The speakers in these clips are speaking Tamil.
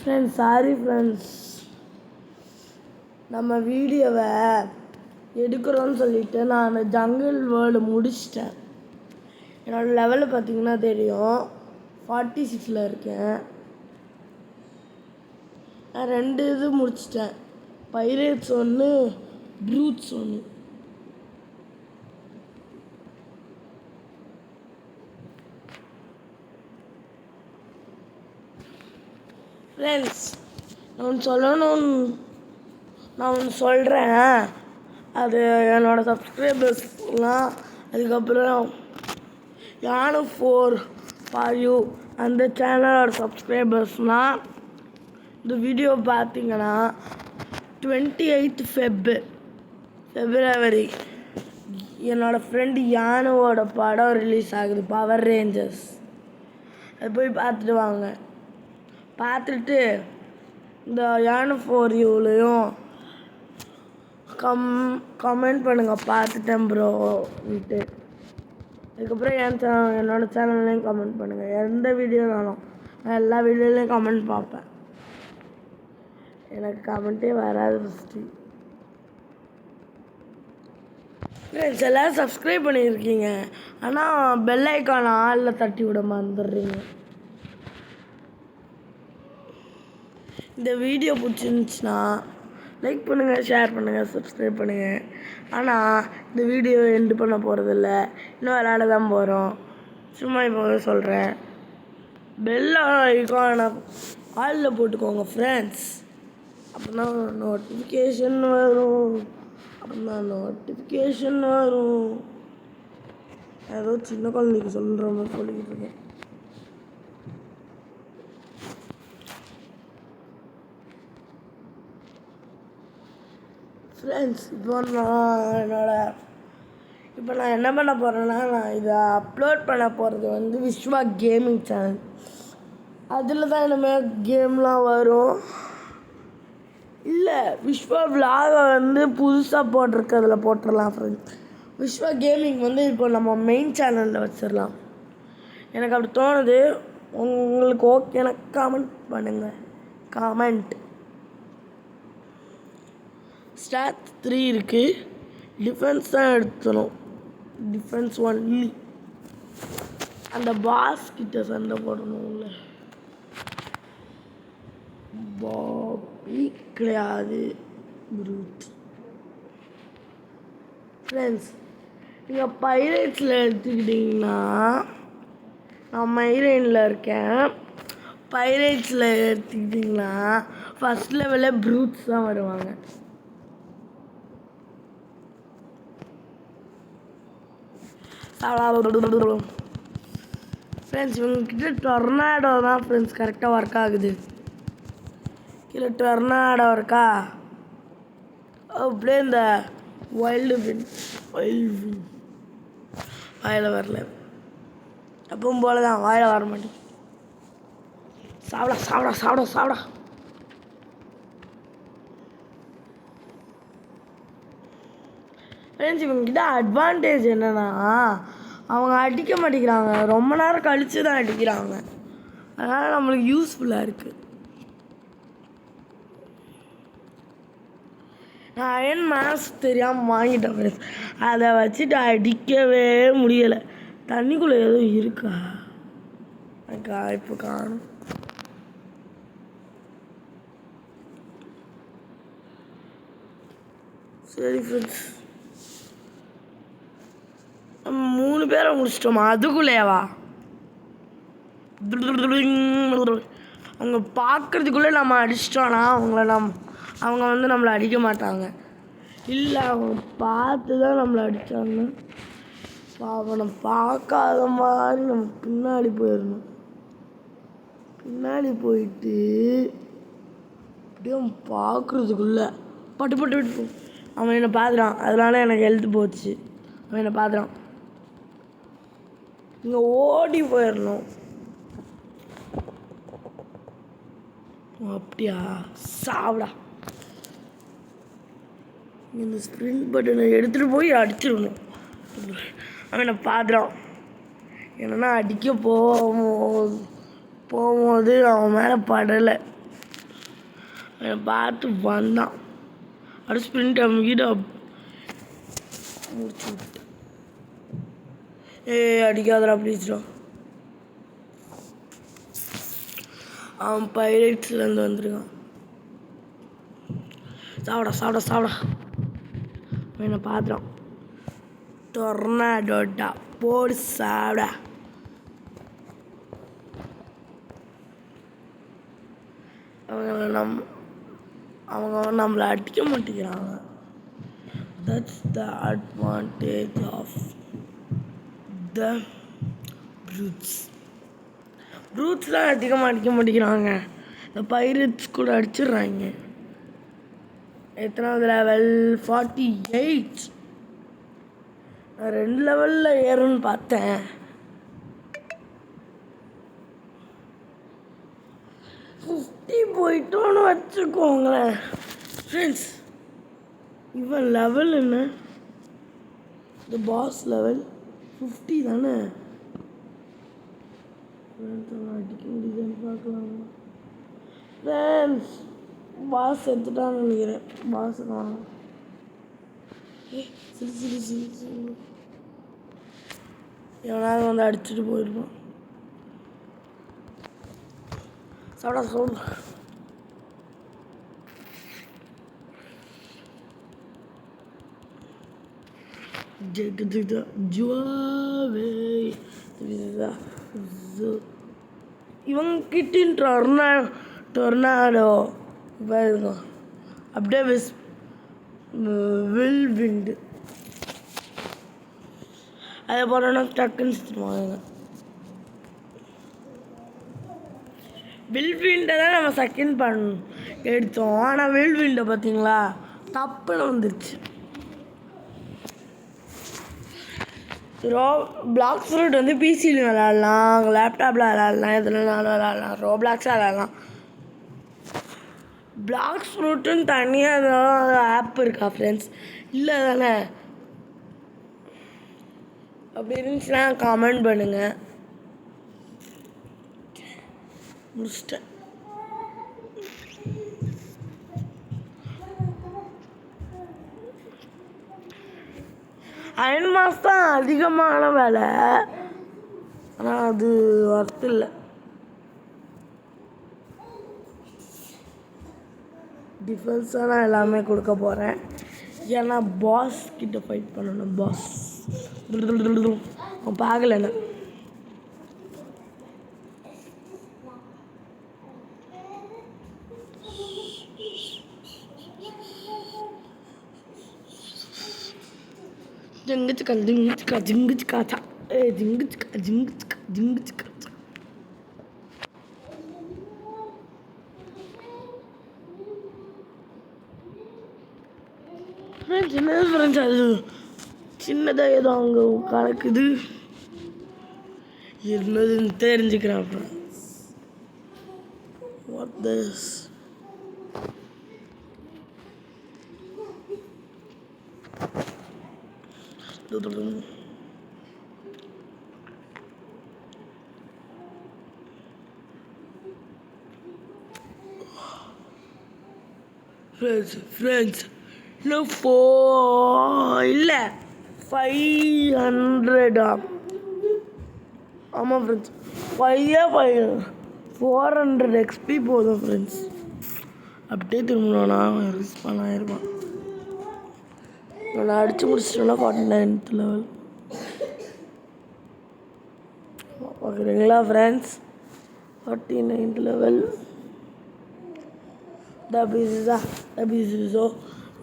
ஃப்ரெண்ட்ஸ் சாரி ஃப்ரெண்ட்ஸ், நம்ம வீடியோவை எடுக்கிறோன்னு சொல்லிவிட்டு நான் ஜங்கிள் வேர்ல்டு முடிச்சிட்டேன். என்னோடய லெவலில் பார்த்தீங்கன்னா தெரியும், 46 இருக்கேன். நான் 2 இது முடிச்சிட்டேன், பைரேட்ஸ் 1, ப்ரூட்ஸ் 1. ஃப்ரெண்ட்ஸ், நான் ஒன்று சொல்கிறேன். அது என்னோடய சப்ஸ்கிரைபர்ஸ்லாம், அதுக்கப்புறம் யானு 4 ஃபார் யூ அந்த சேனலோட சப்ஸ்கிரைபர்ஸ்னால் இந்த வீடியோ பார்த்தீங்கன்னா 28 ஃபெப்ரவரி என்னோடய ஃப்ரெண்டு யானுவோட படம் ரிலீஸ் ஆகுது, பவர் ரேஞ்சர்ஸ். அது போய் பார்த்துட்டு வாங்க. பார்த்துட்டு இந்த யானு 4 யூலையும் கமெண்ட் பண்ணுங்கள், பார்த்துட்டேன் ப்ரோன்ட்டு. அதுக்கப்புறம் என்னோடய சேனல்லையும் கமெண்ட் பண்ணுங்கள். எந்த வீடியோனாலும் நான் எல்லா வீடியோலையும் கமெண்ட் பார்ப்பேன். எனக்கு கமெண்ட்டே வராது ஃபஸ்ட்டு. ஃப்ரெண்ட்ஸ், எல்லோரும் சப்ஸ்கிரைப் பண்ணியிருக்கீங்க, ஆனால் பெல் ஐக்கான் ஆளில் தட்டி விட மறந்துடுறீங்க. இந்த வீடியோ பிடிச்சிருந்துச்சின்னா லைக் பண்ணுங்கள், ஷேர் பண்ணுங்கள், சப்ஸ்கிரைப் பண்ணுங்கள். ஆனால் இந்த வீடியோ எண்டு பண்ண போகிறதில்ல, இன்னும் விளையாட தான் போகிறோம். சும்மா இப்போ சொல்கிறேன், பெல் ஐக்கானை ஆளில் போட்டுக்கோங்க ஃப்ரெண்ட்ஸ். அப்படின்னா நோட்டிஃபிகேஷன் வரும். ஏதோ சின்ன குழந்தைக்கு சொல்கிற மாதிரி சொல்லிக்கிட்டு இருக்கேன். ஃப்ரெண்ட்ஸ், இப்போ நான் என்ன பண்ண போகிறேன்னா, நான் இதை அப்லோட் பண்ண போகிறது வந்து விஸ்வா கேமிங் சேனல். அதில் தான் இனிமேல் கேம்லாம் வரும். இல்லை, விஸ்வா விலாகை வந்து புதுசாக போட்டிருக்கிறதுல போட்டுடலாம் ஃப்ரெண்ட்ஸ். விஸ்வா கேமிங் வந்து இப்போ நம்ம மெயின் சேனலில் வச்சிடலாம். எனக்கு அப்படி தோணுது. உங்களுக்கு ஓகேனா கமெண்ட் பண்ணுங்கள். கமெண்ட். ஸ்டாட் 3 இருக்குது, டிஃபென்ஸ் தான் எடுத்துணும். Defence only. அந்த பாஸ் கிட்ட சண்டை போடணும்ல, பாபி கிடையாது, ப்ரூட். ஃப்ரெண்ட்ஸ், நீங்கள் பைரேட்ஸில் எடுத்துக்கிட்டிங்கன்னா நான் மைரைனில் இருக்கேன். பைரேட்ஸில் எடுத்துக்கிட்டிங்கன்னா ஃபஸ்ட் லெவலில் ப்ரூட்ஸ் தான் வருவாங்க. ஃப்ரெண்ட்ஸ், இவங்கக்கிட்ட டொர்னாடோ தான் ஃப்ரெண்ட்ஸ் கரெக்டாக ஒர்க் ஆகுது. கீழே டொர்னாடோ இருக்கா, அப்படியே இந்த வைல்டு வின் வாயில் வரல, எப்பவும் போல தான் வாயில் வர மாட்டேங்குது. சாப்பிடா. ஃப்ரெண்ட்ஸ், இவங்ககிட்ட அட்வான்டேஜ் என்னென்னா, அவங்க அடிக்க மாட்டேங்கிறாங்க, ரொம்ப நேரம் கழித்து தான் அடிக்கிறாங்க. அதனால் நம்மளுக்கு யூஸ்ஃபுல்லாக இருக்குது. நான் அயன் மாஸ்க் தெரியாமல் வாங்கிட்டேன் ஃப்ரெண்ட்ஸ். அதை வச்சுட்டு அடிக்கவே முடியலை. தண்ணிக்குள்ளே எதுவும் இருக்கா இப்போ காணும். சரி ஃப்ரெண்ட்ஸ், நம்ம 3 பேரை முடிச்சிட்டோமா? அதுக்குள்ளேவா? அவங்க பார்க்குறதுக்குள்ளே நம்ம அடிச்சிட்டோன்னா அவங்க வந்து நம்மளை அடிக்க மாட்டாங்க. இல்லை, அவங்க பார்த்து தான் நம்மளை அடித்தாங்க. அவனை பார்க்காத மாதிரி நம்ம பின்னாடி போயிடணும். பின்னாடி போயிட்டு அப்படியே பார்க்குறதுக்குள்ளே பட்டு அவன் என்னை பார்த்துறான். அதனால எனக்கு ஹெல்த்து போச்சு. அவன் என்னை பார்த்துறான். நீங்கள் ஓடி போயிடணும். அப்படியா? சாப்பிடா. இந்த ஸ்ப்ரிண்ட் பட்டனை எடுத்துகிட்டு போய் அடிச்சிடணும். அவனை பார்த்துறான். என்னன்னா அடிக்க போகும்போது அவன் மேலே படலை. பார்த்து வந்தான். அது ஸ்பிரிண்ட் அவங்ககிட்ட முடிச்சு விட்டு அடிக்காதடா ப்ளீஸ்டா. அவன் பைரேட்ஸ்லேருந்து வந்துருக்கான். சாப்பிடா என்னை பார்த்துறான். டொர்னாடோடா போடு சாப்பிடா. அவங்க நம்மளை அடிக்க மாட்டேங்கிறாங்க. That's the advantage of the ப்ரூட்ஸ்லாம் அதிகமாக அடிக்க மாட்டேங்கிறாங்க. இந்த பைரட்ஸ் கூட அடிச்சிடுறாங்க. எத்தனாவது லெவல்? 48. நான் 2 லெவலில் ஏறும்னு பார்த்தேன். 50 போயிட்டோன்னு வச்சுக்கோங்களேன் ஃப்ரெண்ட்ஸ். இவன் லெவல் என்ன? இந்த பாஸ் லெவல் 50 தானே. அடிக்க முடியுதுன்னு பார்க்கலாம் ஃப்ரெண்ட்ஸ். பாஸ் எடுத்துட்டான்னு நினைக்கிறேன். பாஸ் தான். சரி எவனாவது வந்து அடிச்சுட்டு போயிருப்பான். சாப்பிடா இவங்கிட்டின் டொர்னாடோ பாருங்க. அப்படியே வில் விண்டு அதை போட்டோன்னா டக்குன்னு சுற்றுவாங்க. வில் விண்டை தான் நம்ம செகண்ட் எடுத்தோம். ஆனால் வில் விண்டை பார்த்தீங்களா தப்புன்னு வந்துருச்சு. பிளாக் ஃப்ரூட் வந்து பிசியில் விளாட்லாம், லேப்டாப்பில் விளாட்லாம், எதுனாலும் விளாட்லாம். ரோப்ளாக்ஸாக விளாட்லாம். பிளாக் ஃப்ரூட்டுன்னு தனியாக ஏதாவது ஆப் இருக்கா ஃப்ரெண்ட்ஸ்? இல்லை தானே? அப்படி இருந்துச்சுன்னா கமெண்ட் பண்ணுங்கள். முடிச்சிட்டேன். அயன் மாஸ் தான் அதிகமான வேலை. ஆனால் அது ஒர்த் இல்லை. டிஃபென்ஸாக நான் எல்லாமே கொடுக்க போகிறேன். ஏன்னா பாஸ் கிட்ட ஃபைட் பண்ணணும். பாஸ் அவன் பார்க்கல என்ன. அது சின்னதாக ஏதோ அங்கே கலக்குது இருந்ததுன்னு தெரிஞ்சுக்கிறேன். அப்புறம் what this ஃப்ரெண்ட்ஸ் இன்னும் இல்லை 500. ஆமாம் ஃப்ரெண்ட்ஸ் 400 XP போதும் ஃப்ரெண்ட்ஸ். அப்படியே திரும்பினா ரிஸ்பான் ஆகிருப்பான். நான் அடித்து முடிச்சிட்டேன்னா 49th லெவல் பார்க்குறீங்களா friends? 49th level. Da bist so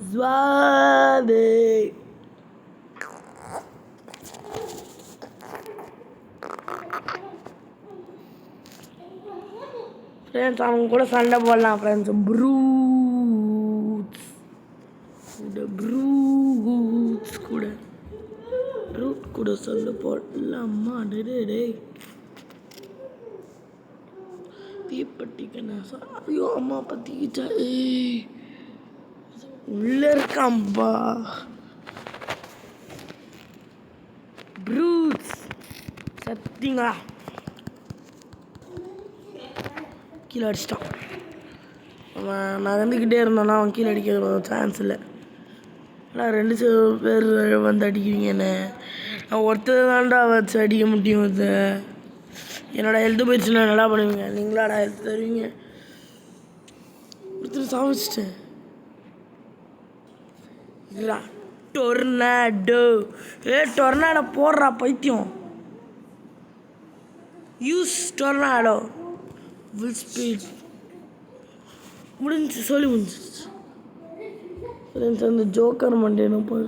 suave. Friends அவங்க கூட சண்டை போடலாம் ஃப்ரெண்ட்ஸ். ப்ரூட்ஸ் கூட சண்டை போடலாமா? டே தீப்பட்டிக்கண்ணா. ஐயோ அம்மா பற்றிக்கிச்சா. உள்ளே இருக்காம்பா ப்ரூட்ஸ். சத்திங்களா கீழே அடிச்சிட்டான். அவன் நகர்ந்துக்கிட்டே இருந்தோன்னா அவன் கீழே அடிக்க சான்ஸ் இல்லை. ஆனால் 2 பேர் வந்து அடிக்கிறீங்க என்ன? நான் ஒருத்தர் தான்டா வச்சு அடிக்க முடியும். இது என்னோட ஹெல்த்து போயிடுச்சுன்னா என்னடா பண்ணுவீங்க? நீங்களாடா ஹெல்த் தருவீங்க? ஒருத்தர் சாப்பிச்சிட்டேன். டொர்னாடோ டொர்னாடோ போடுறா பைத்தியம். Use tornado will speed. முடிஞ்சு சொல்லி முடிஞ்சிச்சு. ஃப்ரெண்ட்ஸ் அந்த ஜோக்கர் மண்டேனும் போய்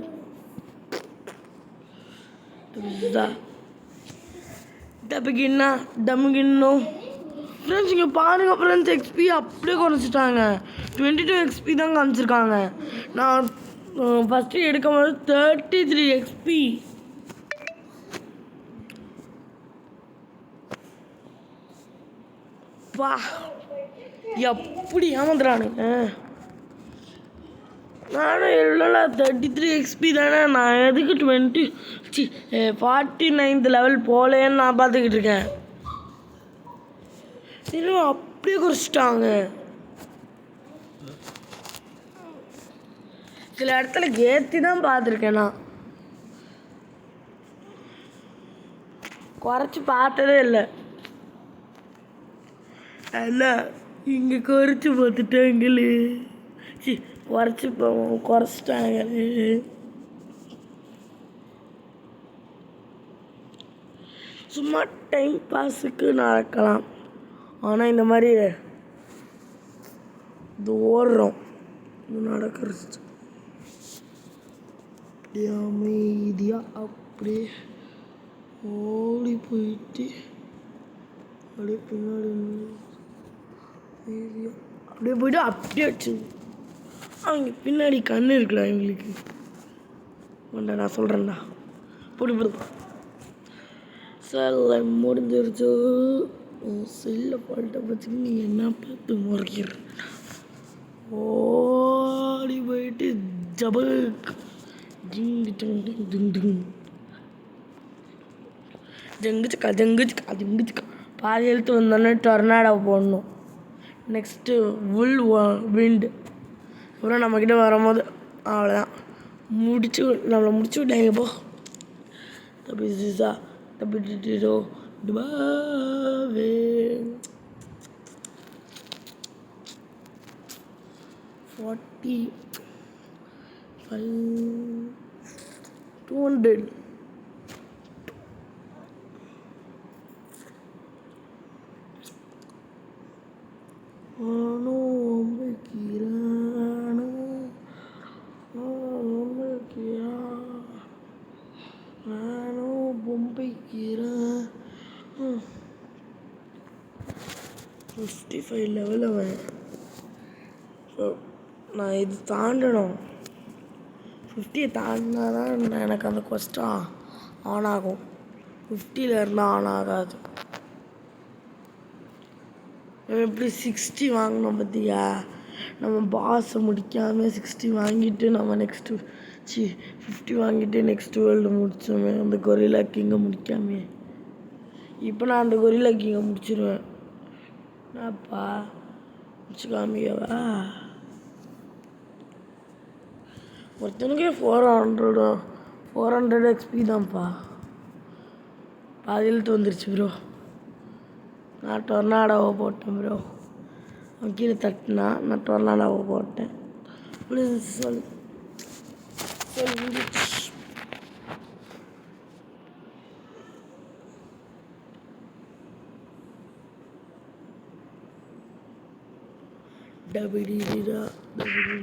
டப்புக்கின்னா டம்முக்கின்னும். ஃப்ரெண்ட்ஸ் இங்கே பாருங்கள் ஃப்ரெண்ட்ஸ், எக்ஸ்பி அப்படியே குறைச்சிட்டாங்க. 22 எக்ஸ்பி தான் காமிச்சிருக்காங்க. நான் ஃபஸ்ட்டு எடுக்கும்போது 33 எக்ஸ்பி. வா எப்படி ஏமாந்துறானுங்க. நானும் இல்லைல்ல 33 எக்ஸ்பி தானே. நான் எதுக்கு 49th லெவல் போலேன்னு நான் பார்த்துக்கிட்டு இருக்கேன். இன்னும் அப்படியே குறைச்சிட்டாங்க. சில இடத்துல ஏற்றி தான் பார்த்துருக்கேன். நான் குறைச்சி பார்த்ததே இல்லை. அதான் இங்கே குறைச்சி பார்த்துட்டாங்களே. குறைச்சிட்டாங்க. சும்மா டைம் பாஸுக்கு நடக்கலாம். ஆனால் இந்த மாதிரி இது ஓடுறோம் நடக்கிறது அப்படியே அமைதியாக அப்படியே ஓடி போயிட்டு அப்படியே பின்னாடி அப்படியே போயிட்டு அப்படியே வச்சு அவங்க பின்னாடி கண்ணு இருக்குடா எங்களுக்கு. ஒன்றா நான் சொல்கிறேன்டா பிடி செல்ல முடிஞ்சிருச்சு. செல்ல பால்ட்ட பச்சுக்கு நீ என்ன பார்த்து முறைக்கிற? ஓடி போயிட்டு ஜபக் ஜிங்கு ஜங்கு ஜிங் ஜிங் ஜங்குச்சுக்கா ஜங்குச்சுக்கா ஜங்குச்சுக்கா. பாதி எழுத்து வந்தோடனே டொர்னாடோ போடணும். நெக்ஸ்ட்டு விண்டு. அப்புறம் நம்மக்கிட்ட வரும்போது அவ்வளோதான் நம்மளை முடிச்சு விட்டாங்க. போ தப்பி சிசா தப்பிட்டோ டுபாவே 40 200. பொம்பைக்கிறேன் 55 லெவல் அவன். நான் இது தாண்டணும். 50 தாண்டினா தான் எனக்கு அந்த கொஸ்டன் ஆன் ஆகும். 50 இருந்தால் ஆன் ஆகாது. நம்ம எப்படி 60 வாங்கினோம் பார்த்தியா? நம்ம பாஸை முடிக்காமல் 60 வாங்கிட்டு நம்ம நெக்ஸ்ட்டு 50 வாங்கிட்டு நெக்ஸ்ட் வேர்ல்டு முடிச்சோமே அந்த கொரில்லா கிங்கை முடிக்காமே. இப்போ நான் அந்த கொரில்லா கிங்கை முடிச்சிடுவேன். என்னப்பா முடிச்சு காமிக்கவா? ஒருத்தனுக்கே 400 எக்ஸ்பி தான்ப்பா. பாதி எழுத்து வந்துருச்சு ப்ரோ. நான் டொர்னாடோவை போட்டேன் ப்ரோ. அவன் கீழே தட்டினா நான் டொர்னாடோவை போட்டேன். சொல் டபிடிடா டபிடி.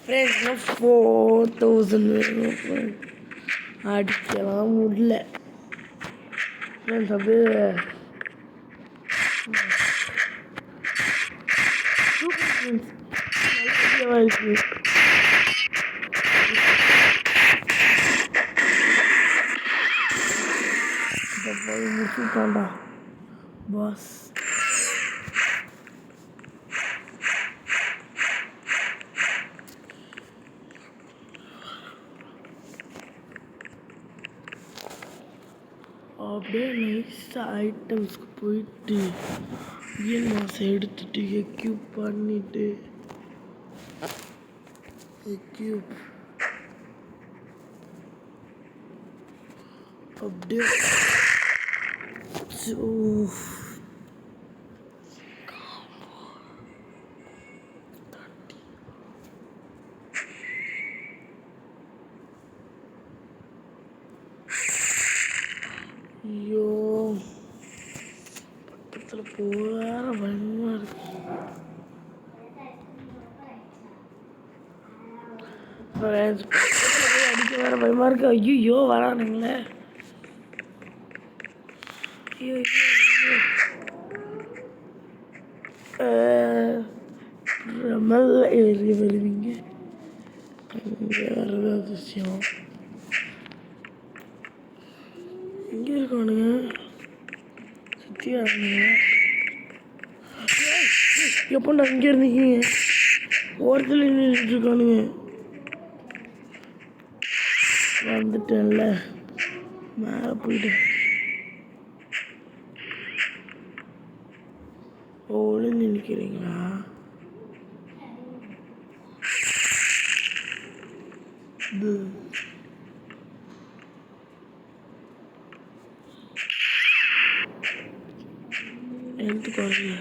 ஃப்ரெண்ட்ஸ் 4000 வேணும். அடிக்கலாம் முடியல ஃப்ரெண்ட்ஸ். அப்படியே சூப்பர் ஃப்ரெண்ட்ஸ், நல்ல இருக்கு. இப்போ போய் முடிச்சுட்டான்டா பாஸ். அப்படியே நைஸாக ஐட்டம்ஸ்க்கு போயிட்டு ரியல் மாசை எடுத்துட்டு எக்யூப் பண்ணிட்டு எக்யூப் அப்படியே ஐயோ பக்கத்தில் போகிற பயமாக இருக்கு. பக்கத்தில் போய் அடிக்க வேற பயமாக இருக்கு. ஐயோ வரானுங்களே. ஐயோ மெல்ல ஏறி வருவீங்க. இங்கே வர்றது அதிசயம். எங்கே இருக்கானுங்க? சுற்றி ஆடுங்க. எப்போண்டா இங்கே இருந்தீங்க? ஓரத்தில் நின்றுட்டு இருக்கானுங்க. வந்துட்டேன்ல, மேலே போயிட்டு ஒழுங்கு நிற்கிறீங்களா? ஹெல்த் குறைய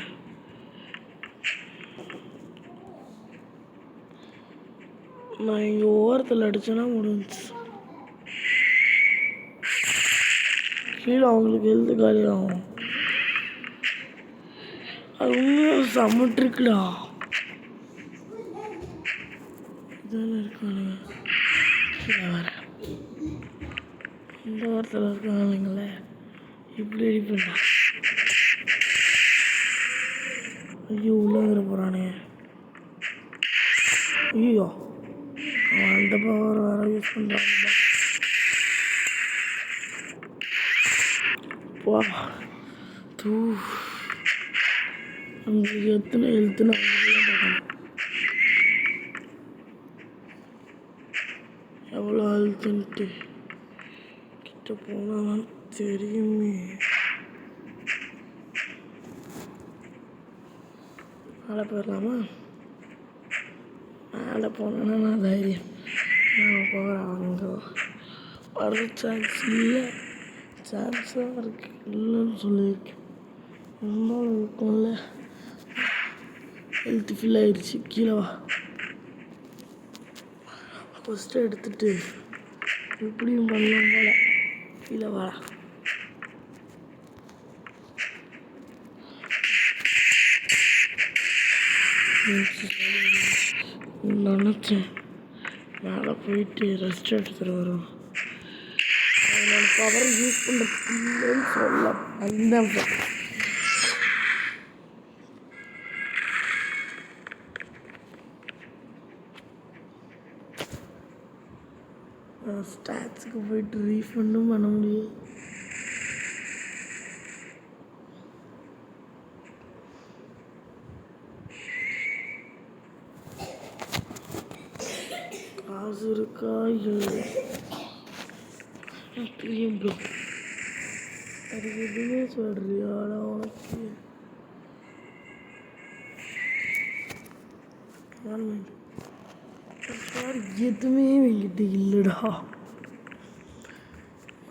நான் இங்கே ஓரத்தில் அடிச்சேன்னா முடிஞ்சு. கீழே அவங்களுக்கு ஹெல்த் காலியாகும். அது உண்மையாக சமட்டிருக்குடா. இதான இருக்கானுங்க. கீழே வர இந்த வாரத்தில் இருக்கானுங்களே. இப்படி அடிப்பா. ஐயோ உள்ளே வர போகிறானே. ஐயோ அவன் அந்த பவர் வேறு யூஸ் பண்ணுறான். வா தூ அவங்களுக்கு எத்தனை ஹெல்த்துன்னு அவங்களுக்குலாம் பார்க்கணும். எவ்வளோ ஹெல்த்துன்ட்டு கிட்ட போனால் தெரியுமே. மேலே போயிடலாமா? மேலே போனேன்னா நான் தைரியம் நான் போகிறேன். அவங்க வர சான்ஸ் இல்லை. சான்ஸாக இருக்கு, இல்லைன்னு சொல்லியிருக்கேன். ரொம்ப இருக்கும்ல. ஹெல்த் ஃபில் ஆயிடுச்சு. கீழே வா. ஃபஸ்ட்டு எடுத்துட்டு இப்படியும் பண்ணலாம் போல. கீழே வா. நினச்சேன் மேலே போயிட்டு ரெஸ்ட் எடுத்துகிட்டு வரும். அதனால பவர் யூஸ் பண்ணுறது இல்லைன்னு சொல்ல வந்தேன். ஸ்டாட்ஸுக்கு போயிட்டு ரீஃபண்டும் பண்ண முடியும். காசு இருக்கா? தெரியும் ப்ரோ. அதுக்கு எதுவுமே சொல்கிறியா? உனக்கு எதுவுமே என்கிட்ட இல்லைடா.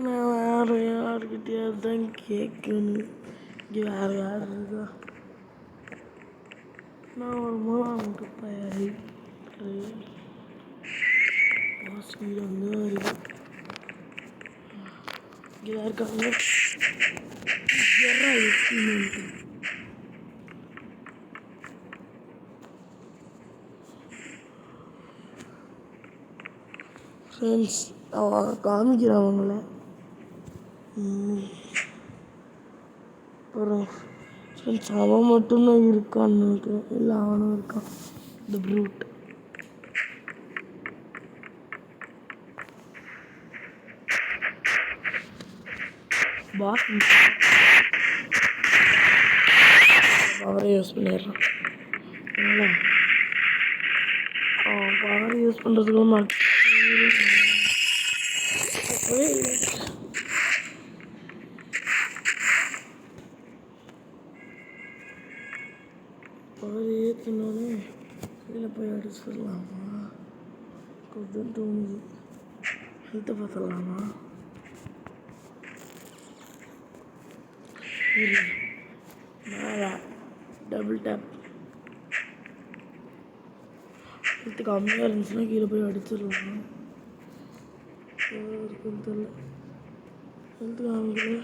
நான் வேறு யாருக்கிட்டையாவது தான் கேட்கணும். இங்கே வேறு யார் இருக்கா? நான் ஒரு மூணாவது பையன் ஹாஸ்பிட்டல் வந்து இருக்கு. இங்கே இருக்காங்க. ஃப்ரெண்ட்ஸ் அவன் காமிக்கிறான் அவங்கள. அப்புறம் ஃப்ரெண்ட்ஸ் அவன் மட்டும்தான் இருக்கான்னு நினைக்கிறேன். இல்லை அவனும் இருக்கான். இந்த ப்ரூட் பாஸ் பவரை யூஸ் பண்ணிடுறான். அவன் பவர் யூஸ் பண்ணுறதுக்கு பவர் ஏற்றினோடனே கீழே போய் அடிச்சிடலாமா? கொஞ்சம் தோணுது. ஹெல்த்தை பார்த்துடலாமா? மேலே டபுள் டேப் ஹெல்த்து கம்மியாக இருந்துச்சுன்னா கீழே போய் அடிச்சிடலாம். இருக்குன்னு தெரியல. ஹெல்த்து காமிக்கல.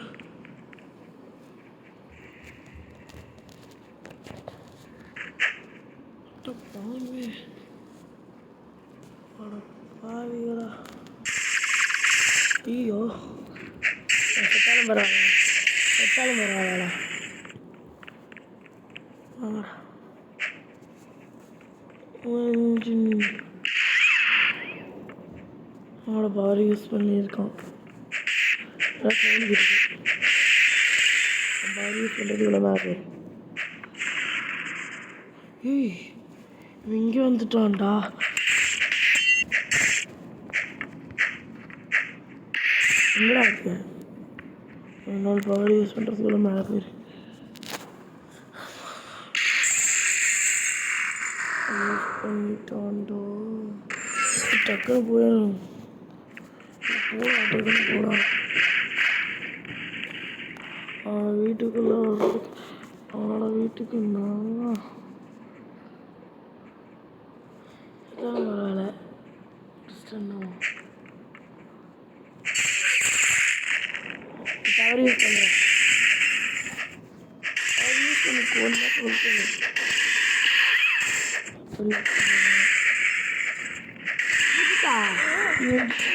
பாவே பாவிகளா. ஐயோ செத்தாலும் பரவாயில்ல. செத்தாலும் பரவாயில்ல. அவனோட பவர் யூஸ் பண்ணியிருக்கான். பவர் யூஸ் பண்ணுறது இவ்வளோதான். ஏய் இங்கே வந்துட்டான்டா. எங்கடா இருக்கு? என்னால் பவர் யூஸ் பண்ணுறதுக்குள்ள மேலே போயிரு. யூஸ் பண்ணிட்டான்டோ. டக்குன்னு போயிடும். போகலாம். அவன் வீட்டுக்குள்ளே வர்றதுக்கு அவனோட வீட்டுக்கு நான் பரவாயில்ல. பவர் யூஸ் பண்ணுறேன். பவர் யூஸ் பண்ணி கொண்டா சொல்லிட்டு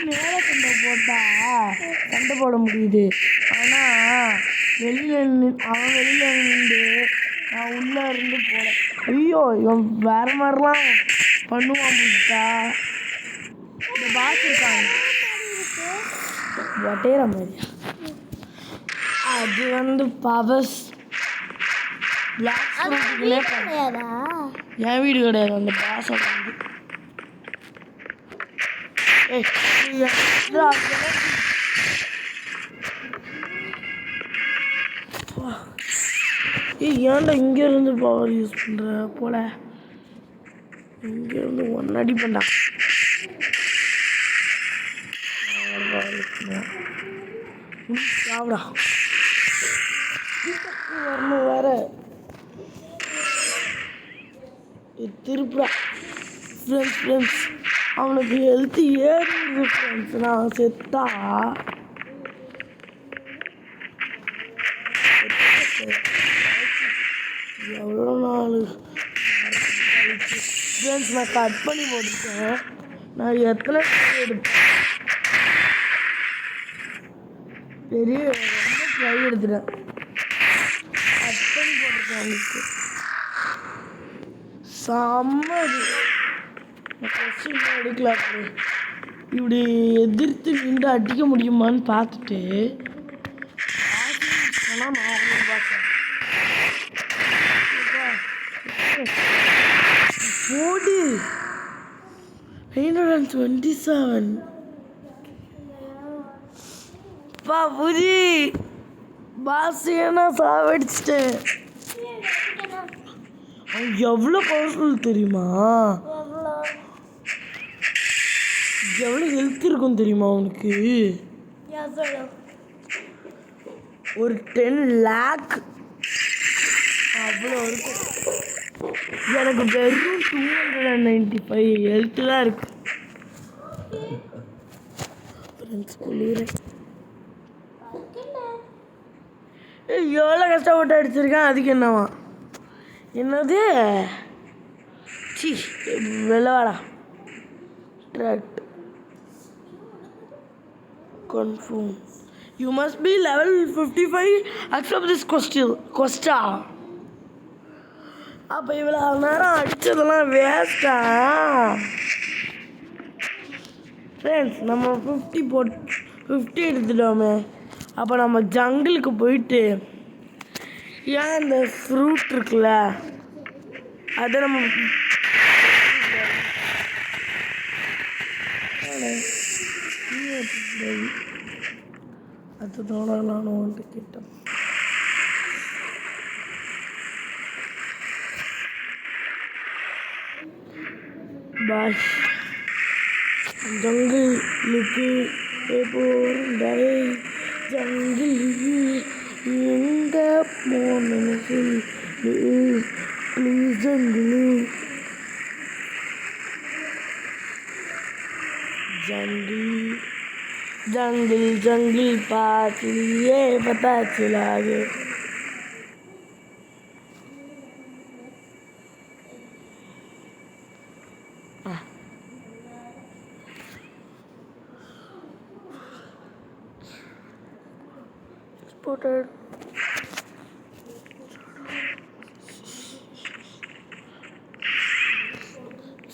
மேலே சண்டை போட்டா சண்டை போட முடியுது. ஆனால் அவன் வெளியில் நின்று நான் உள்ளே இருந்து போட. ஐயோ இவன் வேறு மாதிரிலாம் பண்ணுவான். புதுசா இந்த பாஸ் இருக்காங்க வட்டேற மாதிரி. அது வந்து பவர்ஸ் பிளாக் கிடையாதா? என் வீடு கிடையாது. அந்த பாஸோட வீடு. ஏன்டா இங்கேருந்து பவர் யூஸ் பண்ணுற போல? இங்கேருந்து ஒன்று அடி பண்ணா சாப்பிடா வரணும் வேற திருப்புடா. ஃப்ரெண்ட்ஸ் அவனுக்கு ஹெல்த்து ஏறிடுது ஃப்ரெண்ட்ஸ். நான் செத்தா எவ்வளோ நாள் ஃப்ரெண்ட்ஸ் நான் கட் பண்ணி போட்டுட்டேன். நான் எத்தனை எடுப்பேன் பெரிய ரொம்ப ட்ரை எடுத்துட்டேன். கட் பண்ணி போட்டுருக்கேன். அவங்களுக்கு செம்மது. கொஸ்டின் எடுக்கல. இப்படி எதிர்த்து நின்று அடிக்க முடியுமான்னு பார்த்துட்டு நான் பார்த்தேன். போடு 927 புரி பாசியனா சாவடிச்சிட்டேன். அவன் எவ்வளோ பவர்ஃபுல் தெரியுமா? எவ்வளோ ஹெல்த் இருக்கும் தெரியுமா அவனுக்கு? ஒரு 10 lakh அவ்வளோ இருக்கும். எனக்கு வெறும் 295 ஹெல்த்து தான் இருக்கு. எவ்வளோ கஷ்டப்பட்டு அடிச்சிருக்கேன். அதுக்கு என்னவா? என்னது சி விளையாடா ட்ராக்ட் confirm. You must be level 55. Accept this question. அப்போ இவ்வளோ நேரம் அடித்ததெல்லாம் வேஸ்ட்டா? ஃப்ரெண்ட்ஸ் நம்ம 50 எடுத்துட்டோமே. அப்போ நம்ம ஜங்கிளுக்கு போயிட்டு ஏன் இந்த ஃப்ரூட் இருக்குல்ல அதை நம்ம அதோட நான் வந்துட்டு கேட்டேன். பாய் ஜங்கிளுக்கு போறே ஜங்கிள் எங்க போனேன்னு சொல்லி ப்ளீஸ் जंगल पास लिए पता चला गया. Spotted.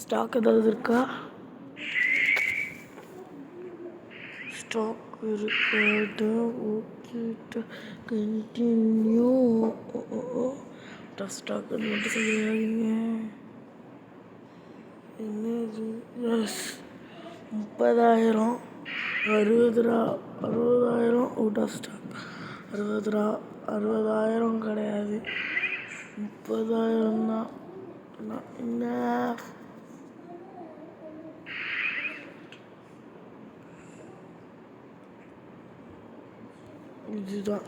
Stock ஏதாவது இருக்கா? ஸ்டாக் இருக்காது. Okay continue. ஸ்டாக் மட்டும் செய்யாதீங்க. என்னது? S 30,000 60,000 out of stock. 60,000 கிடையாது, 30,000 தான். என்ன இதுதான்.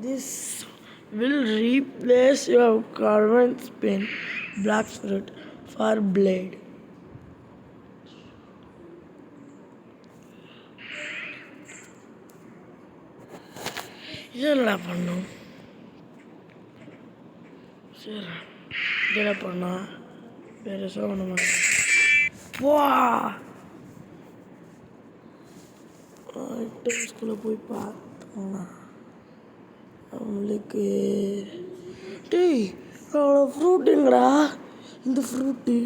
This will replace your current spin black spirit for blade. இதெல்லாம் பண்ணும். சரி இதெல்லாம் பண்ணா பெருசாக ஒன்று மாட்டேன். வா ஐட்டம்ஸ்குள்ளே போய் பார்த்தோம்னா அவங்களுக்கு டேய் அவ்வளோ ஃப்ரூட்டுங்கடா. இந்த ஃப்ரூட்டு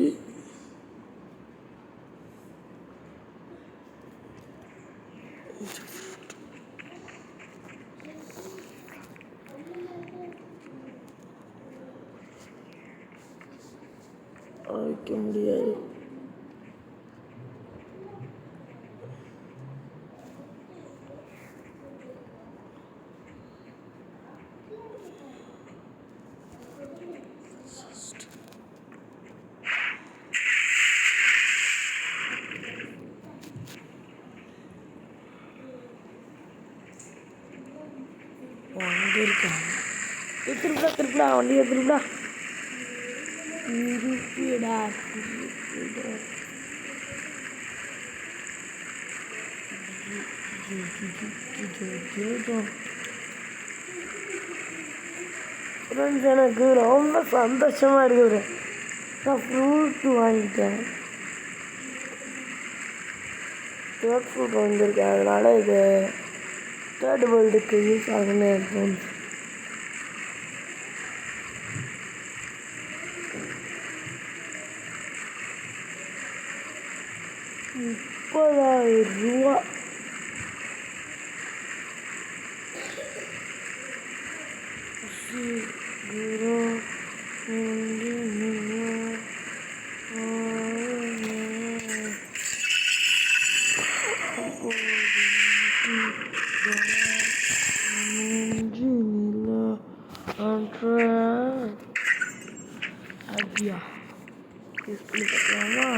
வைக்க முடியாது. அங்கே இருக்காங்க. திருப்பிடா வண்டியை திருப்பிடா. திருப்பிடா ஃப்ரெண்ட்ஸ், எனக்கு ரொம்ப சந்தோஷமாக இருக்குது. நான் ஃப்ரூட்டு வாங்கிட்டேன். தேர்ட் ஃப்ரூட் வாங்கியிருக்கேன். அதனால் இது தேர்ட் வேர்ல்டுக்கு யூஸ் ஆகுன்னு எனக்கு தோணுச்சு. ₹30,000 அப்படியா யூஸ் பண்ணி பார்க்கலாமா?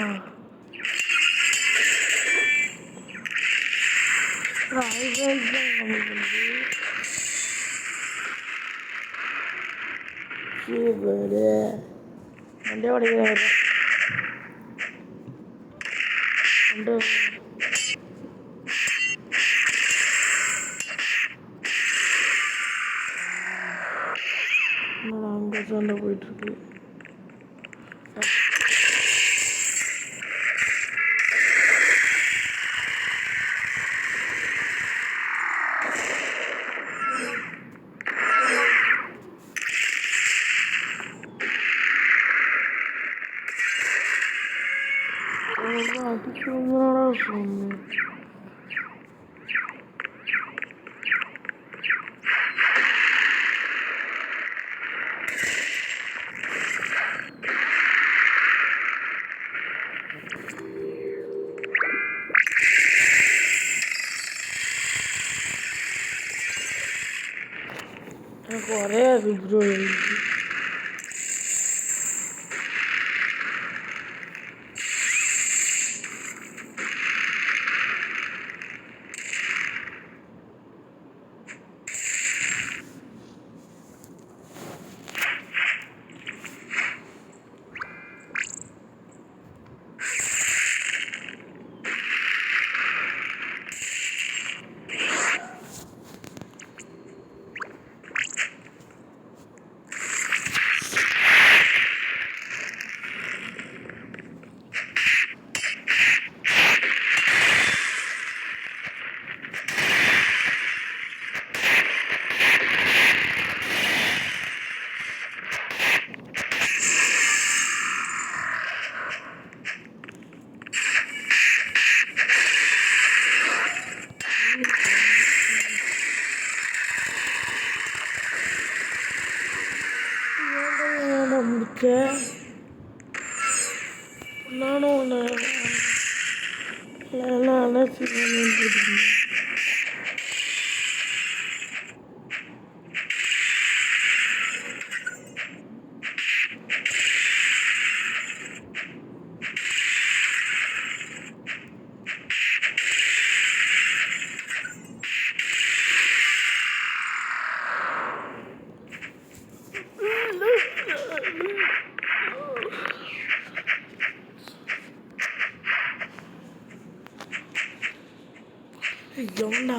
வண்டியை உடைக்கிறேன். அங்கே சண்டை போயிட்டுருக்கு. எனக்கு ஒரே அது ப்ரோ. நானும் ஒன்று எவன்டா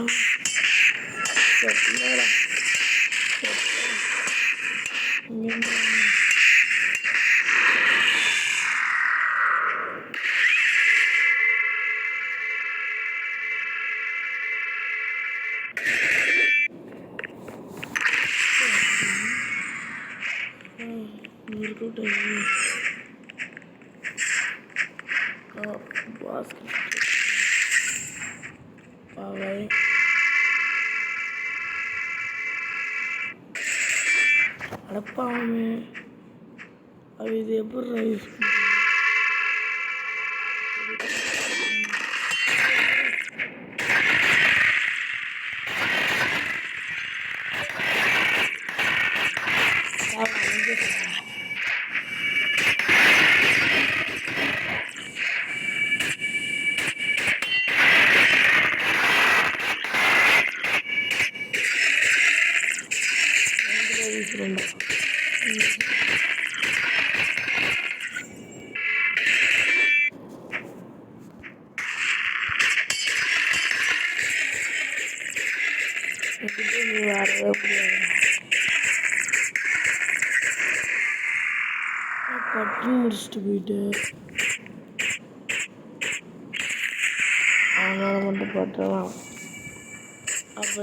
அடப்பாவே அது இது எப்படி ரைஸ் வரவே முடியாது. கட்டி முடிச்சுட்டு போயிட்டு அதனால மட்டும் பார்த்தலாம். அப்போ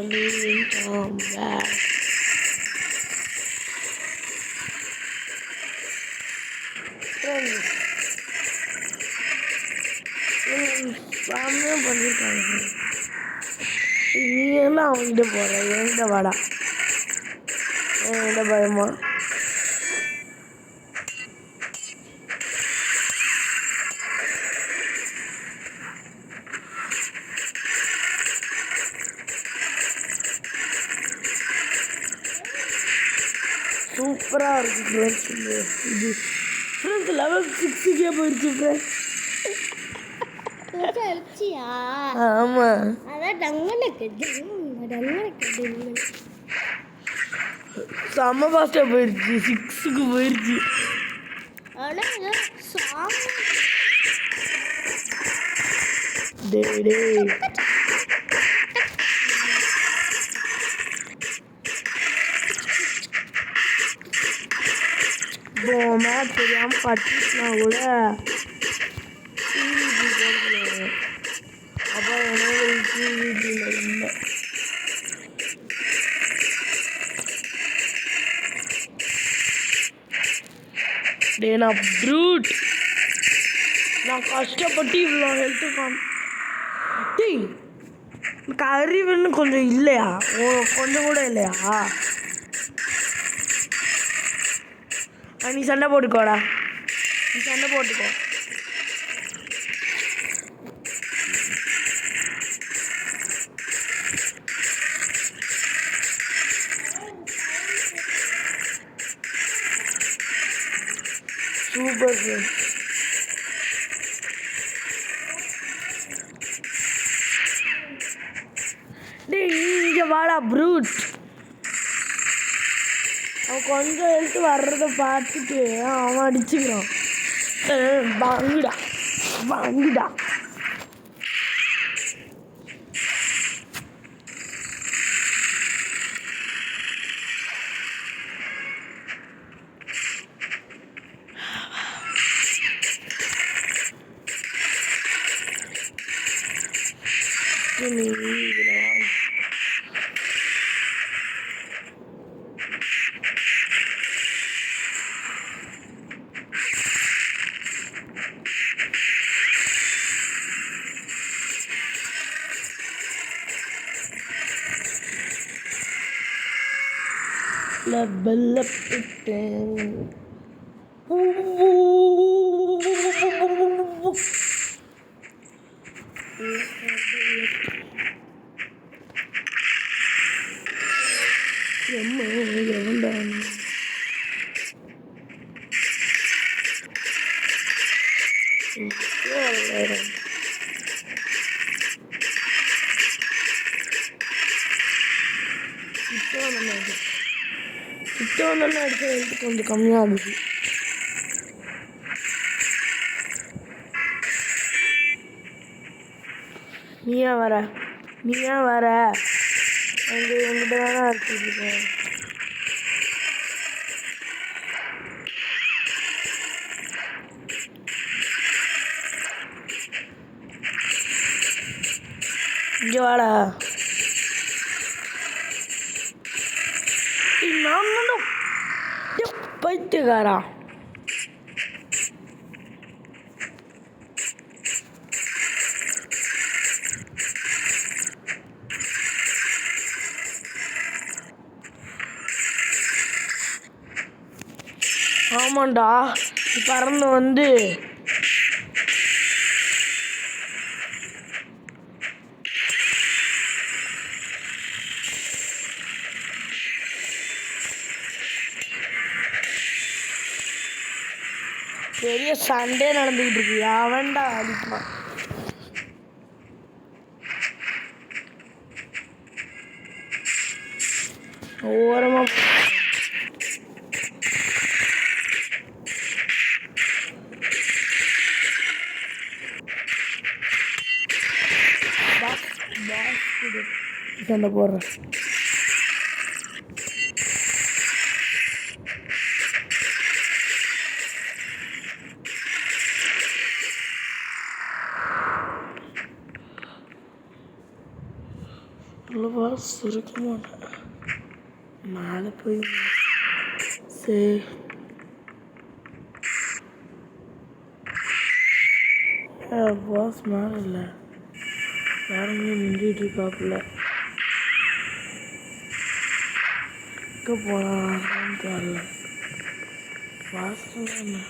செம்மையாக பண்ணியிருக்காங்க. நீ எல்லாம் அவங்ககிட்ட போகிற என்கிட்ட வாடா, என்கிட்ட பயமா. சூப்பராக இருக்குது ஃப்ரெண்ட்ஸ். இது ஃப்ரெண்ட்ஸ் லெவல் 6க்கே போயிடுச்சு ஃப்ரெண்ட்ஸ். ஆமாம் செம்ம ஃபாஸ்ட்டாக போயிடுச்சு, 6க்கு போயிடுச்சு. டே மேட்ச் தெரியாமல் பட்டுச்சுனா கூட டிவிபி போடுறது. அப்போ எனக்கு டிவிபியில் இல்லை. டே நான் ப்ரூட் நான் கஷ்டப்பட்டு இவ்வளோ ஹெல்த்து டேய் எனக்கு அறிவுன்னு கொஞ்சம் இல்லையா? கொஞ்சம் கூட இல்லையா? நீ சண்டை போட்டுக்கோடா, நீ சண்டை போட்டுக்கோ. Super friend. டேய் இங்கே வாடா ப்ரூட். அவன் கொஞ்சம் ஹெல்த்து வர்றதை பார்த்துட்டு அவன் அடிச்சுக்கிறான். வாங்குடா வாங்குடா. Level up again. நல்லா அடிக்க கொஞ்சம் கம்மியாகுது. நீ ஏன் வர எங்கிட்ட தானே இருக்கேன். இங்கே வாடா. பைத்தியக்காரா. ஆமாண்டா பறந்து வந்து பெரிய சண்டே நடந்துக்கிட்டு இருக்கு. அவன்டா அடிப்பான். ஓரமா சண்டை போடுறேன். சுருக்க மாட்டேன் மேலே போய் சரி பாஸ் மேலே இல்லை வேற எங்கேயும் நின்றுட்டு இருக்காப்புல. எங்கே போனான்னு தெரியல. பாஸ் என்ன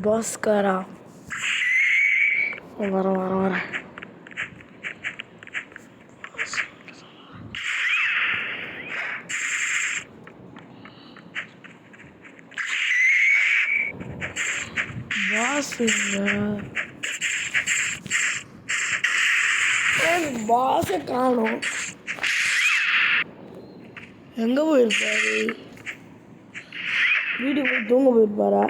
பாஸ்காரா வரேன். பாஸை காணோம். எங்கே போயிருப்பாரு? வீட்டுக்கு போய் தூங்க போயிருப்பாரா?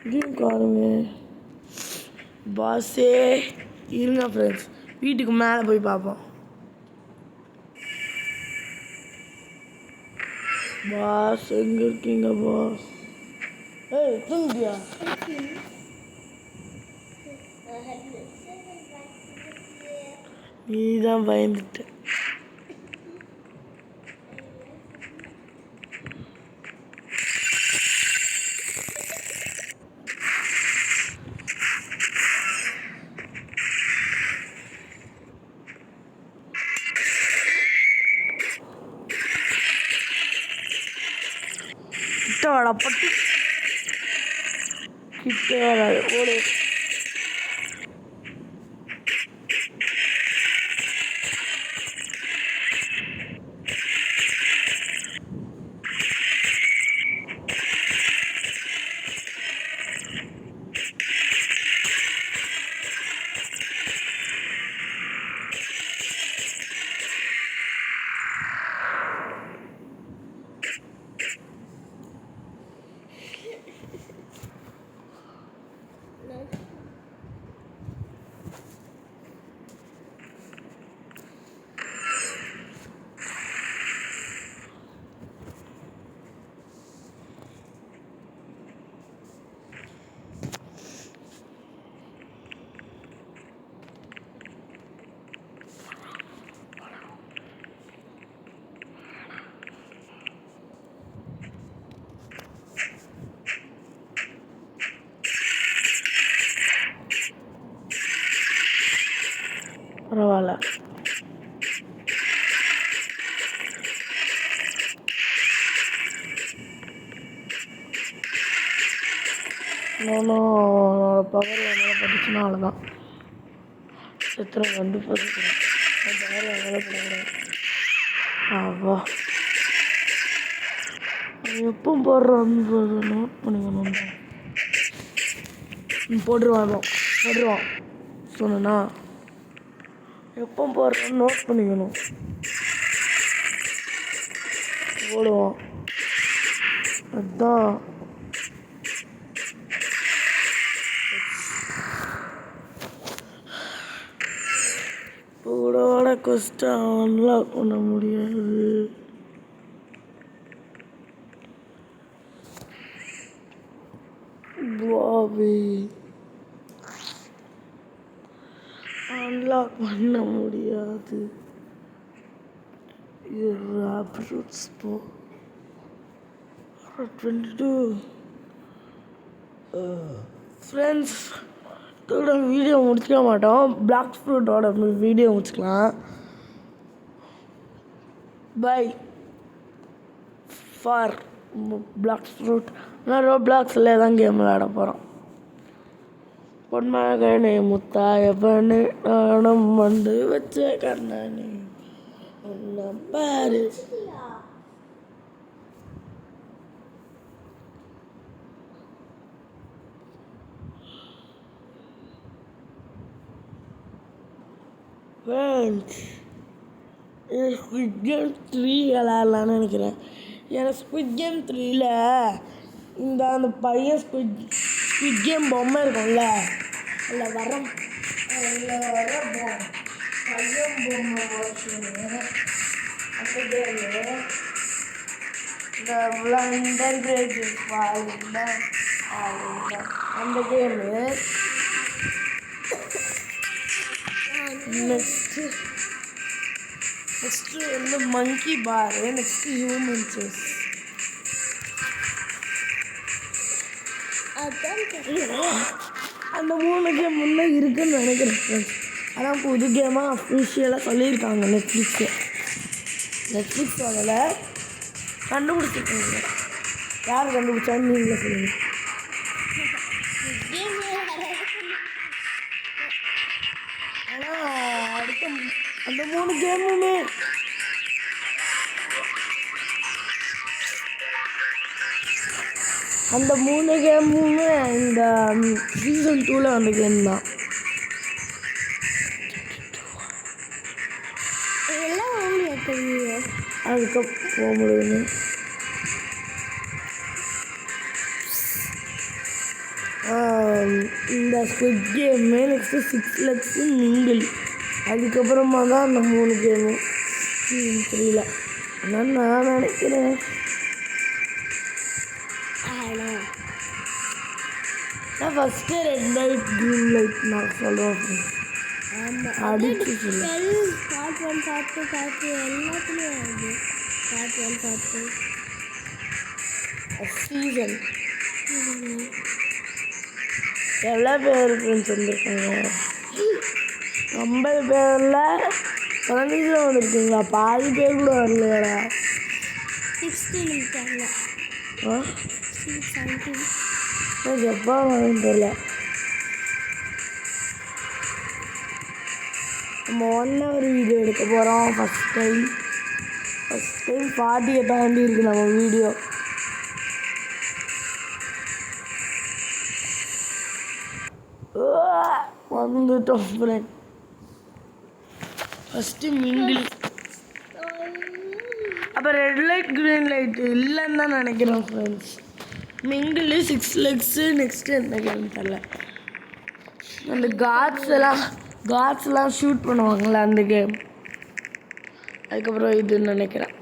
இங்கேயும் காணுங்க. பாஸே இருங்க ஃப்ரெண்ட்ஸ், வீட்டுக்கு மேலே போய் பார்ப்போம். பாஸ் எங்கே இருக்கீங்க பாஸ்? ஏய் தூங்கியா? நீ தான் பயந்துட்ட. கிட்ட வாடா பட்டு, கிட்ட வராது ஓடு. பரவாயில்ல. அவனோட பவர் மேலே பட்டுச்சுன்னா அவ்வளோதான், சித்திரம் வந்து பதுக்கிறேன். பவர் மேலே படக்கூடாது. ஆவா எப்போ போடுறான்னு நோட் பண்ணிக்கணும். போட்டுருவான் சொன்னா எப்போ போடுறான்னு நோட் பண்ணிக்கணும். போடுவோம் அதுதான். கூட கஷ்டம் அன்லாக் பண்ண முடியாது. பாபி அன்லாக் பண்ண முடியாது. ஃப்ரெண்ட்ஸ், இதோட வீடியோ முடிச்சுக்க மாட்டோம். பிளாக் ஃப்ரூட்டோட வீடியோ முடிச்சுக்கலாம். Bye for black fruit. நான் ரோப்ளாக்ஸில் தான் கேம் விளையாட போகிறோம். பொன்மகனே முத்தாயப்பனே நானும் வந்து வச்ச கண்ணனே உன்னை பாரு. ஸ்குவிட் கேம் 3 விளையாடலான்னு நினைக்கிறேன். ஏன்னா ஸ்குவிட் கேம் 3ல் அந்த பையன் ஸ்குவிட் கேம் பொம்மை இருக்கும்ல, அதில் வர பையன் பொம்மை அந்த கேமு, இந்த பிளண்டர் பிரேக்கிங் அந்த கேமு. நெக்ஸ்ட்டு வந்து மங்கி பாரு. Next human chess. அந்த 3 கேம் முன்னே இருக்குன்னு நினைக்கிறேன் ஃப்ரெண்ட்ஸ். ஆனால் புது கேமாக அஃபிஷியலாக சொல்லியிருக்காங்க நெட்ஃப்ளிக்ஸோட கண்டுபிடிச்சிருக்காங்க. யார் கண்டுபிடிச்சான்னு நீங்களே சொல்லுங்கள். ஆனால் அடுத்த அந்த 3 கேமுமே அந்த 3 கேமுமே இந்த சீசன் 2ல் வந்த கேம் தான். அதுக்கப்புறம் போக முடியுது. இந்த squid game, next 6 legs, mingle, அதுக்கப்புறமா தான் அந்த 3 கேமு சீசன் 3ல். ஆனால் நான் நினைக்கிறேன் நான் first red light green light நான் சொல்லுவேன். அடிச்சு சொல்லுவேன். பார்ட் 1 பார்ட் 2 பார்ட் 2 எல்லாத்துலேயும் வருது. பார்ட் 1 பார்ட் 2 சீசன் எவ்வளோ பேர் ஃப்ரெண்ட்ஸ் வந்துருக்காங்க? 50 பேரில் 15 வந்துருக்கீங்களா? பாதி பேர் கூட வரலையாடா. 16 இருக்காங்க. 17 எப்போ வரும்னு தெரியல. நம்ம 1 hour வீடியோ எடுக்க போகிறோம். ஃபஸ்ட் டைம் 40 தாண்டி இருக்குது நம்ம வீடியோ. வந்துட்டோம் ஃப்ரெண்ட். ஃபஸ்ட்டு மிங்கிள், அப்போ ரெட் லைட் க்ரீன் லைட்டு இல்லைன்னு தான் நினைக்கிறேன் ஃப்ரெண்ட்ஸ். மிங்கிள் 6 லெக்ஸு, நெக்ஸ்ட்டு என்ன கேம் தெரில. அந்த காட்ஸ்லாம் ஷூட் பண்ணுவாங்களே அந்த கேம். அதுக்கப்புறம் இதுன்னு நினைக்கிறேன்.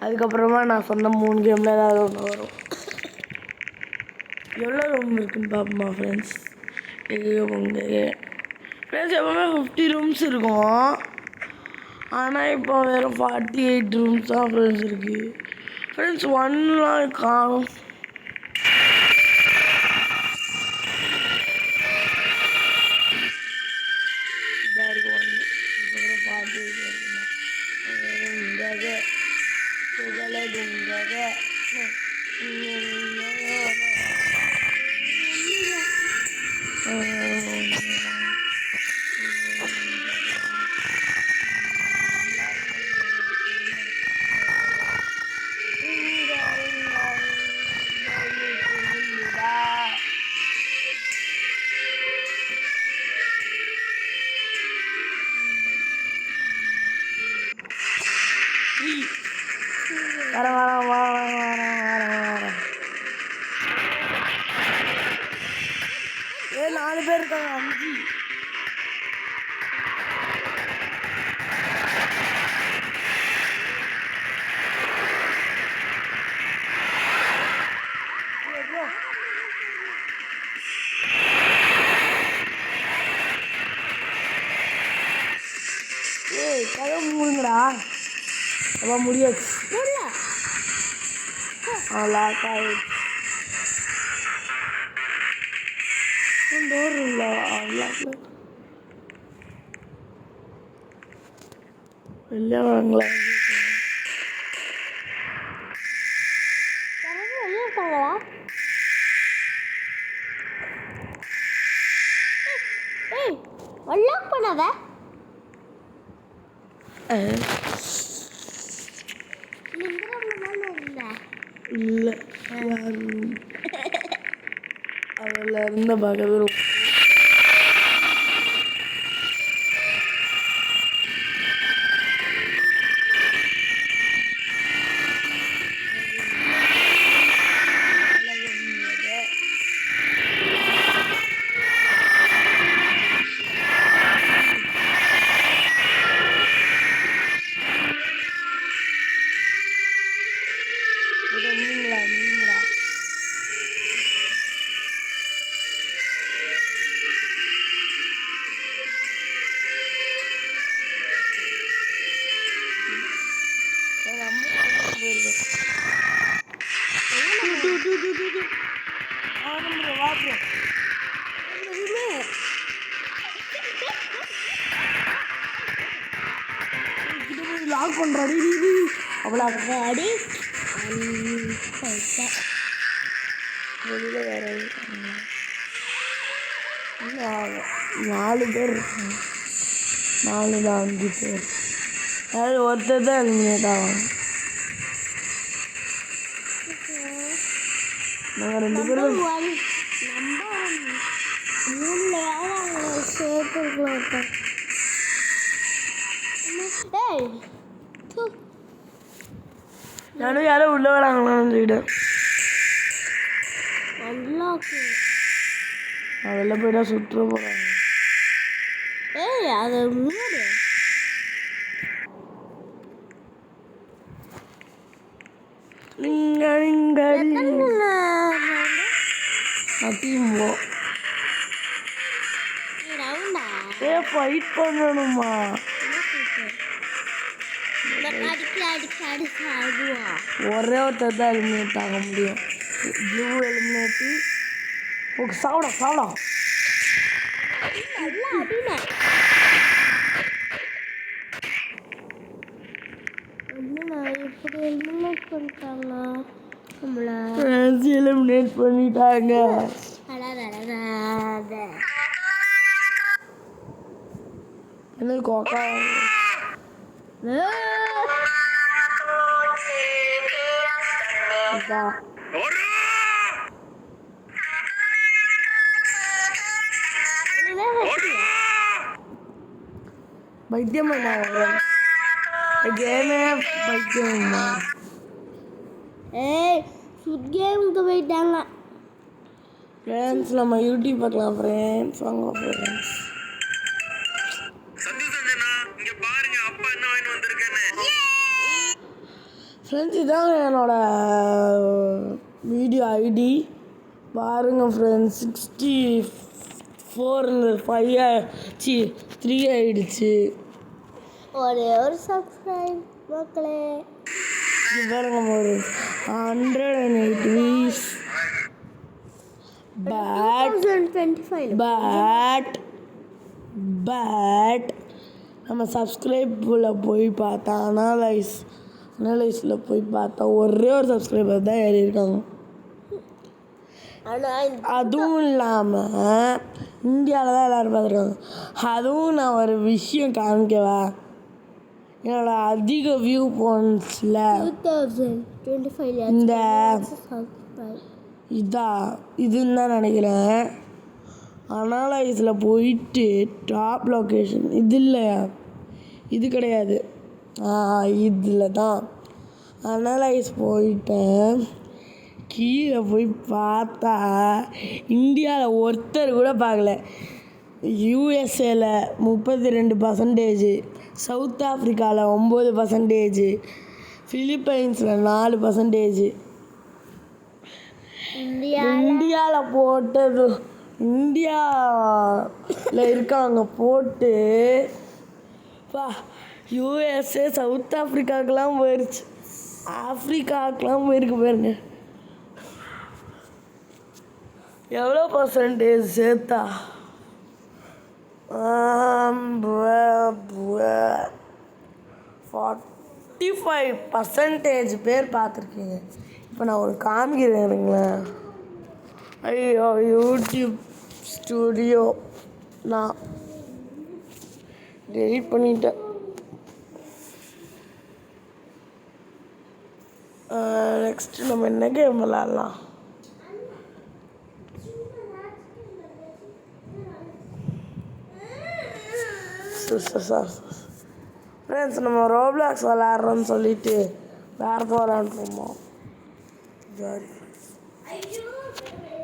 அதுக்கப்புறமா நான் சொன்ன 3 கேமில் ஏதாவது ஒன்று வரும். எவ்வளோ ரூம் இருக்குன்னு பார்ப்போமா ஃப்ரெண்ட்ஸ்? ஃப்ரெண்ட்ஸ் எப்போவுமே 50 ரூம்ஸ் இருக்கும். ஆனால் இப்போ வெறும் 48 ரூம்ஸ் தான் ஃப்ரெண்ட்ஸ் இருக்குது. ஃப்ரெண்ட்ஸ் 1லாம் காணும். இதாக இருக்கு 1. இதுக்கப்புறம் 48 இருக்குமா? வர 4 பேர் இருக்காங்க. 5 கதை மூடுங்கடா. அப்போ முடியாச்சு. லாக் ஆகிடுச்சு. டோர் இல்லை. வெளியே வாங்களா? வெளியே இருக்காங்களா? அன்லாக் பண்ணாத. இல்லை அதில் இருந்த பகவரும் நீங்களா லாக் பண்ணுறாடி அவ்வளோ அடி வெளியில் வேற 4 பேர் இருக்காங்க. 4 தான் 5 பேர். அதாவது ஒருத்தர் தான் எலிமினேட் ஆவாங்க. நாங்கள் 2 பேரும் நானும் யாரும் உள்ள வராங்களான்னு சொல்லிட்டேன். வெளில போயிட்டா சுற்ற போகிறாங்க. அது முன்னாடி ஃபைட் பண்ணணுமா? ஒரே ஒருத்தர் தான் எலிமினேட் ஆக முடியும். Blue eliminate. ஓகே, சாப்பிடா எலிமினேட் பண்ணிட்டாங்க. என்ன கோக்கா பைத்தியம் கேமே பைத்தியமா? கேமுக்கு போயிட்டாங்க. ஃப்ரெண்ட்ஸ், நம்ம யூடியூப் பார்க்கலாம் ஃப்ரெண்ட்ஸ். வாங்க ஃப்ரெண்ட்ஸ். ஃப்ரெண்ட்ஸ், இதாங்க என்னோட வீடியோ ஐடி பாருங்கள் ஃப்ரெண்ட்ஸ். 3 ஆயிடுச்சு. ஒரே ஒரு சப்ஸ்கிரைப் மக்களே. பாருங்க, ஒரு 108 views. பட் நம்ம சப்ஸ்கிரைபில் போய் பார்த்தா அனலைஸில் போய் பார்த்தா ஒரே ஒரு சப்ஸ்கிரைபர் தான் ஏறி இருக்காங்க. அதுவும் இல்லாமல் இந்தியாவில் தான் எல்லோரும் பார்த்துருக்காங்க. அதுவும் நான் ஒரு விஷயம் காமிக்கவா? என்னோட அதிக வியூ போன்ஸில் இந்த இதுன்னு தான் நினைக்கிறேன். அனலைஸில் போயிட்டு டாப் லொக்கேஷன் இது இல்லையா? இது கிடையாது. இதில் தான் அனலைஸ் போயிட்டேன். கீழே போய் பார்த்தா இந்தியாவில் ஒருத்தர் கூட பார்க்கல. யூஎஸ்ஏல 32%, சவுத் ஆஃப்ரிக்காவில் 9%, ஃபிலிப்பைன்ஸில் 4%. இந்தியாவில் போட்டது இந்தியாவில் இருக்காங்க போட்டு யூஎஸ்ஏ சவுத் ஆஃப்ரிக்காவுக்கெலாம் போயிடுச்சு. ஆஃப்ரிக்காவுக்கெலாம் போயிருக்கு பாருங்க. எவ்வளோ பர்சன்டேஜ் சேர்த்தா? 45% பேர் பார்த்துருக்கீங்க. இப்போ நான் ஒரு காமிக்கிறேங்களேன். ஐயோ, யூடியூப் ஸ்டுடியோ நான் டெலிட் பண்ணிட்டேன். நெக்ஸ்ட்டு நம்ம என்ன கேம் விளாட்லாம்? ஃப்ரெண்ட்ஸ், நம்ம ரோப்ளாக்ஸ் விளாட்றோன்னு சொல்லிட்டு வேறு விளாண்டுருமோ? சரி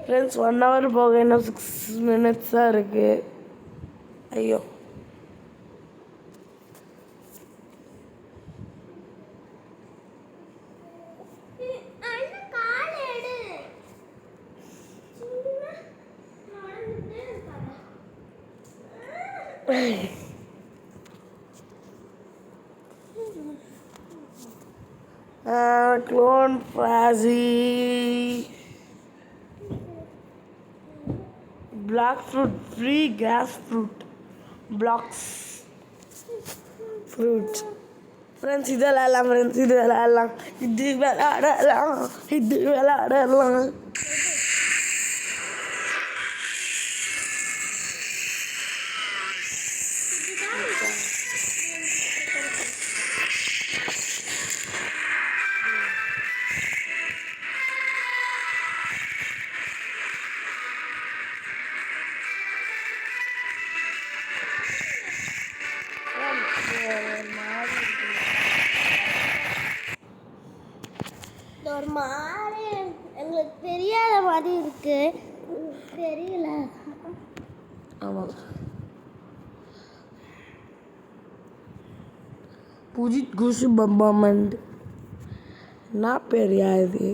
ஃப்ரெண்ட்ஸ், 1 hour போக இன்னும் 6 minutes தான் இருக்குது. ஐயோ, clone Frazzy, black fruit, free gas fruit blocks fruit. Friends, இது விளையாடலாம். மாறி எங்களுக்கு தெரியாத மாதிரி இருக்கு. தெரியல. ஆமாம். புஜித் குஷு பம்பாமண்ட் என்ன பேரியா இது?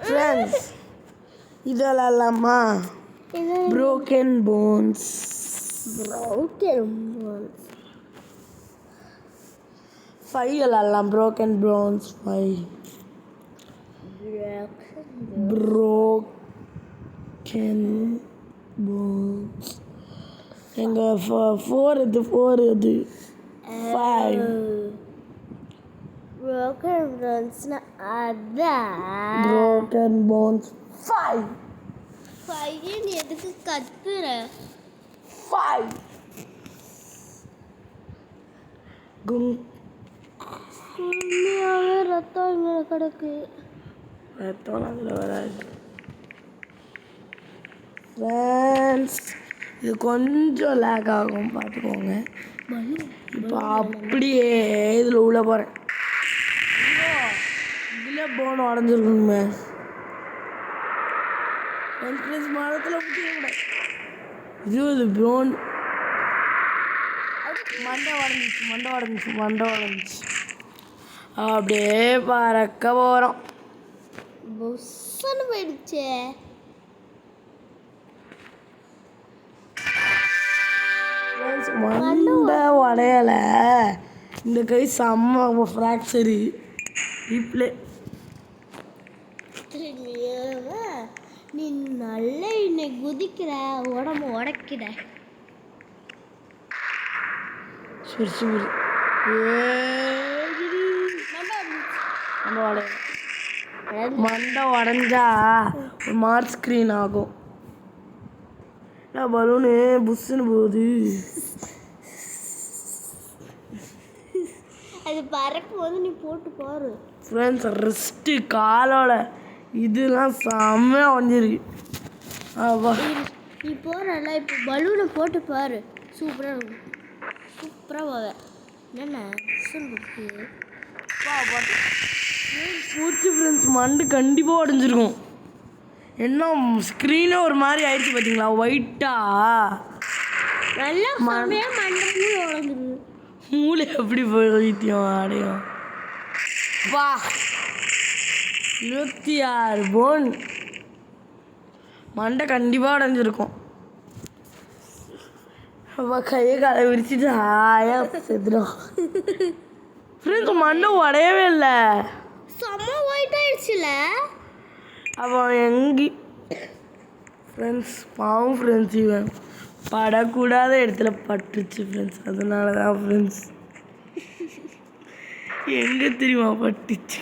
ஃப்ரெண்ட்ஸ் இதெல்லாம் இல்லாமா broken bones. Five எல்லாம் broken bones 5. broken bones எங்க 4 இது 5. broken bones அதான் broken bones 5. பையன் எதுக்கு கத்துற? 5 உண்மையாவே ரத்தம் இங்கே கிடக்கு. ரத்தம் அதில் வராது ஃப்ரெண்ட்ஸ். இது கொஞ்சம் லேக் ஆகும் பார்த்துக்கோங்க. இப்போ அப்படியே இதில் உள்ள போகிறேன். இதில் போன உடஞ்சிருக்குமே மரத்தில் இது ப்ரோன் மண்டை உடஞ்சிச்சு. அப்படியே பறக்க போகிறோம். புஸ்ஸுன்னு போயிடுச்சே. மண்டை உடையலை. இந்த கை செம்ம ஃப்ராக்சரு. ரீப்ளே நீ நல்லா இன்னைக்கு குதிக்கிற, உடம்பு உடைக்கிற. சுறு மண்டை உடஞ்சா மார்க் ஸ்க்ரீன் ஆகும். பலூனு புஷ்ஷுன்னு போகுது. அது பறக்கும் போது நீ போட்டு பாரு ஃப்ரெண்ட்ஸ். ரெஸ்ட்டு காலோட இதெல்லாம் செம்மையாக வந்துருக்கு. நீ போறல இப்போ பலூனை போட்டு பாரு. சூப்பராக போவேன். என்னென்ன பூச்சி ஃப்ரெண்ட்ஸ். மண்டு கண்டிப்பாக உடஞ்சிருக்கும். என்ன ஸ்க்ரீனே ஒரு மாதிரி ஆயிடுச்சு பார்த்தீங்களா, ஒயிட்டா. நல்லா மண்டை உடஞ்சிருக்கு. மூளை எப்படி போய் வைத்தியம் அடையும். வா 26 போன். மண்டை கண்டிப்பாக உடஞ்சிருக்கும். கையை காலை விரிச்சிட்டு ஆயாக செத்துடும். ஃப்ரெண்ட்ஸ் மண்டை உடையவே இல்லை. செம்ம ஒயிட் ஆயிடுச்சுல. அப்போ எங்கி ஃப்ரெண்ட்ஸ் பாவம் ஃப்ரெண்ட்ஸ். இவன் படக்கூடாத இடத்துல பட்டுச்சு ஃப்ரெண்ட்ஸ். அதனால தான் ஃப்ரெண்ட்ஸ் எங்கே தெரியுமா பட்டுச்சு.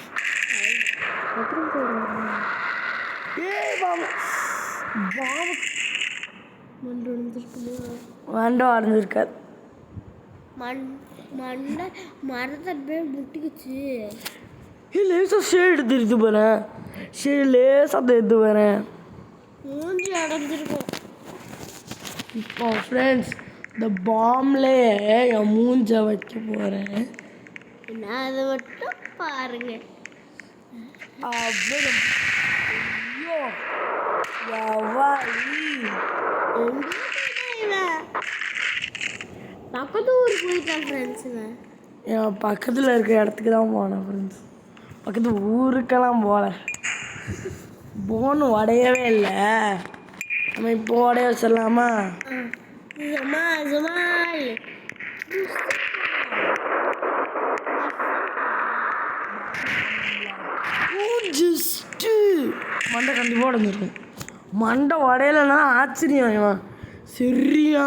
மண்டை உடஞ்சிருக்காது. மண்டை மரத்தை போய் முட்டிக்குச்சு. லேசாக ஷேடு தெரியுது போகிறேன். லேசாக தெரியுது போகிறேன். மூஞ்சி அடைஞ்சிருக்கும். இப்போ ஃப்ரெண்ட்ஸ் இந்த பாம்லேயே என் மூஞ்சை வைக்க போகிறேன். நான் அதை மட்டும் பாருங்க. ஐயோ எவாலி பக்கத்து ஊர் போயிட்டான் ஃப்ரெண்ட்ஸுங்க. என் பக்கத்தில் இருக்கிற இடத்துக்கு தான் போனேன் ஃப்ரெண்ட்ஸ். பக்கத்து ஊருக்கெல்லாம் போகல. போன் உடையவே இல்லை. நம்ம இப்போ உடைய வச்சிடலாமா? ஜஸ்ட்டு மண்டை கண்டிப்பாக உடஞ்சிருக்கும். மண்டை உடையலைன்னா ஆச்சரியம். இவன் சரியா